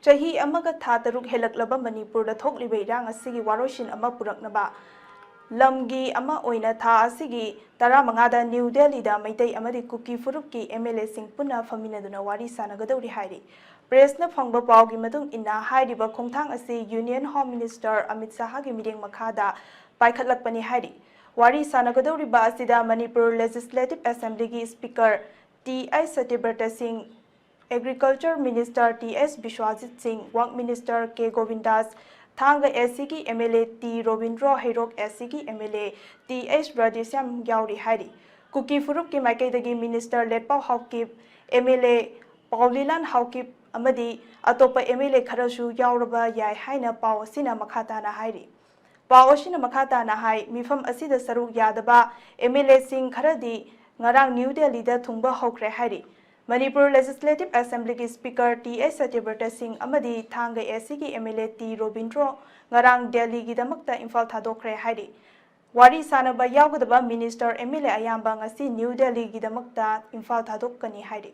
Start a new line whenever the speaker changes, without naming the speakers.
Chahi amaga tha taruk helaklaba Manipur da thokliba irang asigi waroshin ama puraknaba lamgi ama oina tha asigi taramangada New Delhi da Meitei amadi Kuki phurup ki MLA sing punna phamminaduna wari sanagadouri hairi press na phangba pawgi matung inna hairiba khongthang asi Union Home Minister Amit Shah gi mireng makhada paikhatlakpani hairi wari sanagadouri ba asida Manipur Legislative Assembly gi Speaker T.I. Satyabrata Singh Agriculture Minister T.S. Bishwajit Singh, Work Minister K. Govindas, Thanga SCG MLA T. Robindro Hairok SCG MLA T.S. Radisam Yauri Hari, Kuki phurup ki Maikaidagi Minister Letpau Haukip, MLA Paulilan Haukip Amadi, Atopa MLA Karasu Yauraba Yai Haina Pau Sina Makata na Hari. Pau Sina Makata na Hai, Mifam Asida Saruk Yadaba, MLA Singh Karadi, Ngarang New Delhi da Thungba Haukre Hari. Manipur Legislative Assembly ki Speaker T.S. Satyabrata Singh amadi Thanga SCG MLA T. Robindro ngarang Delhi gi damakta Imphal thadokre hairi wari sanaba yawgadaba Minister MLA ayamba ngasi New Delhi gi damakta Imphal thadokani hairi